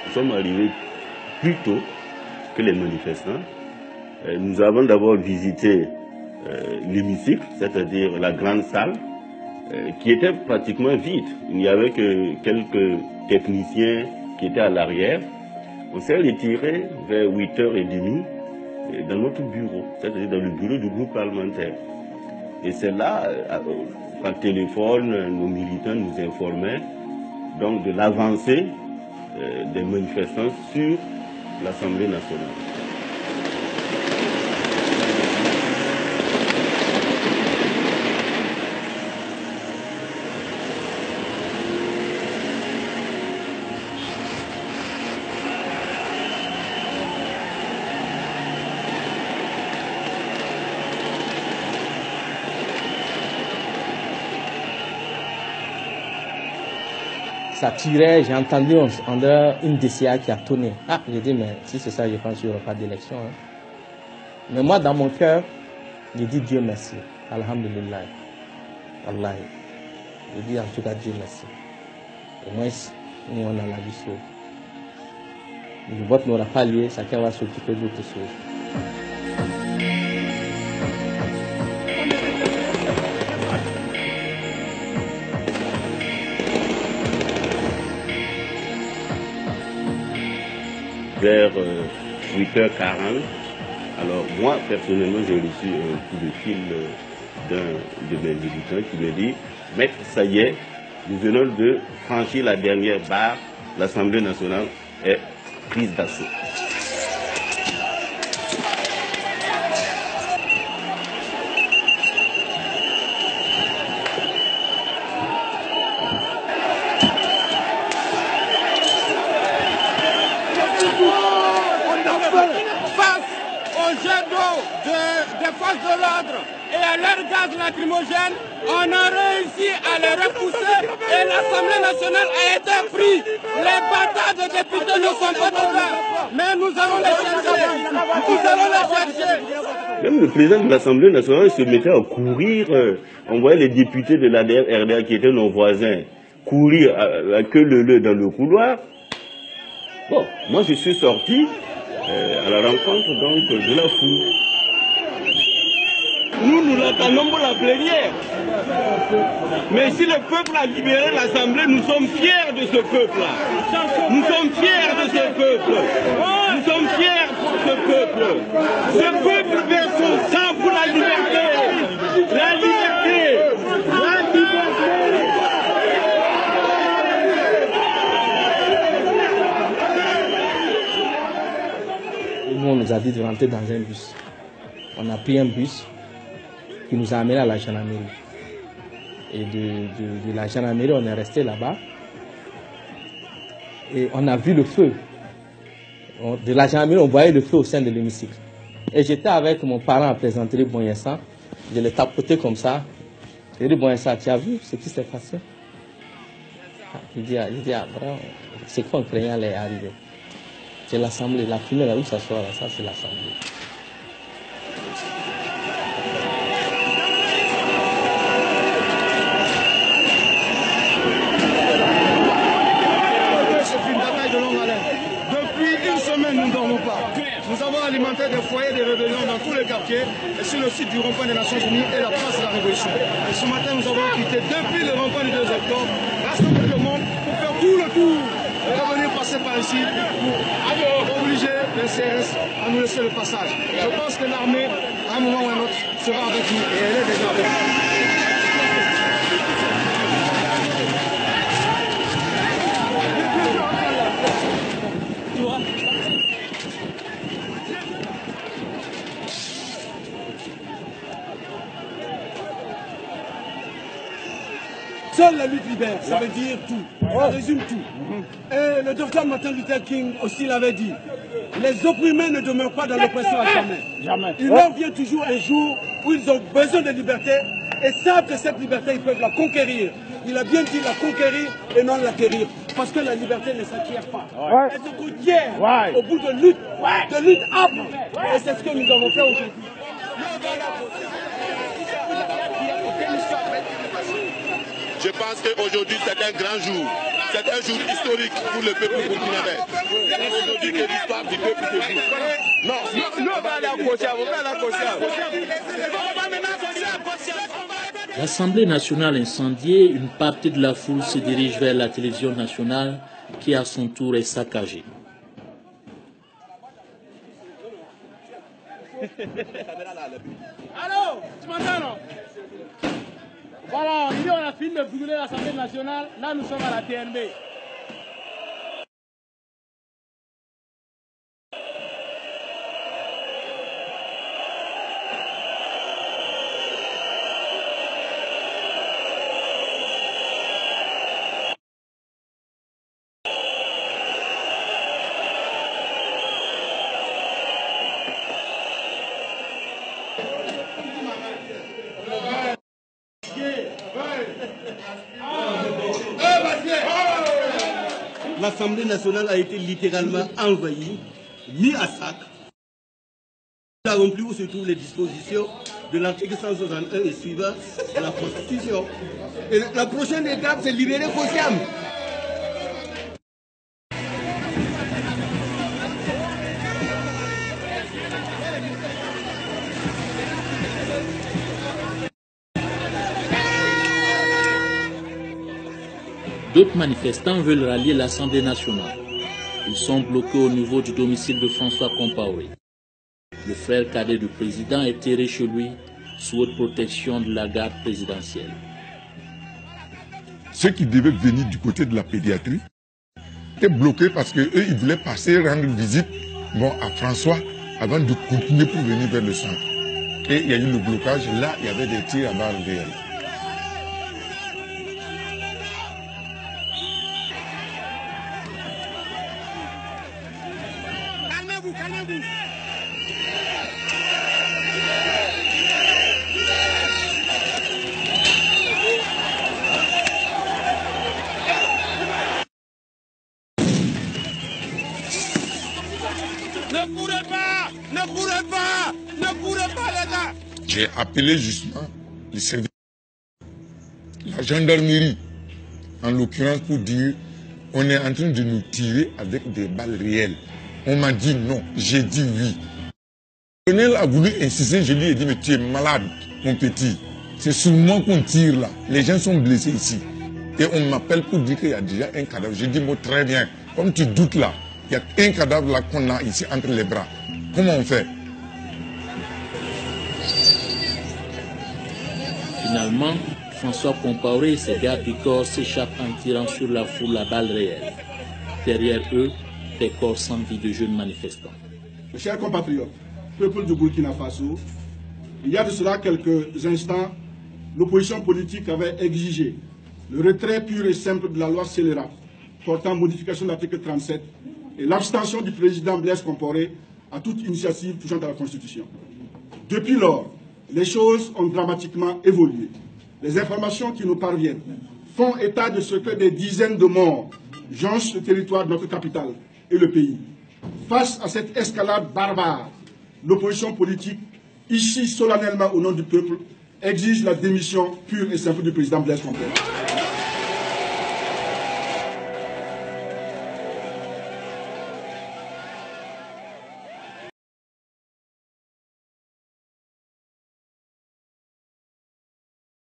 Nous sommes arrivés plus tôt que les manifestants. Nous avons d'abord visité l'hémicycle, c'est-à-dire la grande salle, qui était pratiquement vide. Il n'y avait que quelques techniciens qui étaient à l'arrière. On s'est retiré vers 8h30 dans notre bureau, c'est-à-dire dans le bureau du groupe parlementaire. Et c'est là, par téléphone, nos militants nous informaient donc de l'avancée des manifestants sur l'Assemblée nationale. Ça tirait, j'ai entendu une DCA qui a tourné. Ah, j'ai dit, mais si c'est ça, je pense qu'il n'y aura pas d'élection. Hein. Mais moi, dans mon cœur, j'ai dit Dieu merci. Alhamdulillah. Wallahi. Je dis en tout cas Dieu merci. Au moins, nous, on a la vie sauve. Le vote n'aura pas lieu, chacun va s'occuper d'autres choses. Vers 8h40, alors moi personnellement j'ai reçu un coup de fil d'un de mes militants qui me dit « Maître, ça y est, nous venons de franchir la dernière barre, l'Assemblée nationale est prise d'assaut. » Face au jet d'eau des forces de l'ordre et à leur gaz lacrymogène, on a réussi à les repousser et l'Assemblée nationale a été prise. Les bâtards de députés ne sont pas là, mais nous allons les chercher. Nous allons les chercher. Même le président de l'Assemblée nationale se mettait à courir. On voyait les députés de l'ADR, RDA qui étaient nos voisins courir à queue leu dans le couloir. Bon, moi je suis sorti à la rencontre donc de la foule. Nous l'attendons pour la plénière. Mais si le peuple a libéré l'Assemblée, nous sommes fiers de ce peuple-là. Nous sommes fiers de ce peuple. Nous sommes fiers pour ce peuple. Ce peuple verse son sang pour la liberté. La liberté. La liberté. Nous, on nous a dit de rentrer dans un bus. On a pris un bus qui nous a amenés à la gendarmerie. Et de la gendarmerie, on est resté là-bas. Et on a vu le feu. De la gendarmerie, on voyait le feu au sein de l'hémicycle. Et j'étais avec mon parent à plaisanterie Boyessa. Je l'ai tapoté comme ça. J'ai dit, Boyessa, tu as vu ce qui s'est passé? Il dit, bravo, c'est qu'on craignait allait arriver. C'est l'Assemblée, la fumée là où ça sort, là, ça c'est l'Assemblée. C'est une bataille de longue haleine. Depuis une semaine, nous ne dormons pas. Nous avons alimenté des foyers de rébellion dans tous les quartiers et sur le site du rond-point des Nations Unies et la place de la Révolution. Et ce matin, nous avons quitté depuis le rond-point du 2 octobre, rassembler le monde pour faire tout le tour et revenir passer par ici pour obliger le CRS à nous laisser le passage. Je pense que l'armée, à un moment ou à un autre, sera avec nous et elle est déjà avec nous. Seule la lutte libère, ça veut dire tout, ça résume tout. Et le docteur Martin Luther King aussi l'avait dit, les opprimés ne demeurent pas dans l'oppression à jamais. Jamais. Il leur vient toujours un jour où ils ont besoin de liberté et savent que cette liberté, ils peuvent la conquérir. Il a bien dit la conquérir et non l'acquérir. Parce que la liberté ne s'acquiert pas. Elle se conquiert au bout de lutte âpre. Et c'est ce que nous avons fait aujourd'hui. Je pense qu'aujourd'hui c'est un grand jour. C'est un jour historique pour le peuple burkinabé. Aujourd'hui que l'histoire du peuple se joue. Non, L'Assemblée nationale incendiée, une partie de la foule se dirige vers la télévision nationale qui à son tour est saccagée. Allô, tu m'entends non? Voilà, on a fini de brûler l'Assemblée nationale. Là, nous sommes à la TNB. L'Assemblée nationale a été littéralement envahie, mis à sac. Nous n'avons plus où se trouvent les dispositions de l'article 161 et suivant de la Constitution. Et la prochaine étape, c'est libérer Kosiam. D'autres manifestants veulent rallier l'Assemblée nationale. Ils sont bloqués au niveau du domicile de François Compaoré. Le frère cadet du président est terré chez lui sous haute protection de la garde présidentielle. Ceux qui devaient venir du côté de la pédiatrie étaient bloqués parce qu'eux, ils voulaient passer rendre visite à François avant de continuer pour venir vers le centre. Et il y a eu le blocage. Là, il y avait des tirs à balles réelles. Calmez-vous. Ne courez pas les gars. J'ai appelé justement les services, la gendarmerie, en l'occurrence pour dire on est en train de nous tirer avec des balles réelles. On m'a dit non, j'ai dit oui. Le colonel a voulu insister, je lui ai dit mais tu es malade mon petit. C'est sur moi qu'on tire là, les gens sont blessés ici. Et on m'appelle pour dire qu'il y a déjà un cadavre. J'ai dit moi très bien, comme tu doutes là, il y a un cadavre là qu'on a ici entre les bras. Comment on fait? Finalement, François Compaoré et ses gardes du corps s'échappent en tirant sur la foule à balles réelles. Derrière eux, des corps sans vie de jeunes manifestants. Mes chers compatriotes, peuple du Burkina Faso, il y a de cela quelques instants, l'opposition politique avait exigé le retrait pur et simple de la loi scélérate portant modification de l'article 37 et l'abstention du président Blaise Compaoré à toute initiative touchant à la Constitution. Depuis lors, les choses ont dramatiquement évolué. Les informations qui nous parviennent font état de ce que des dizaines de morts jonchent le territoire de notre capitale et le pays. Face à cette escalade barbare, l'opposition politique, ici solennellement au nom du peuple, exige la démission pure et simple du président Blaise Compaoré.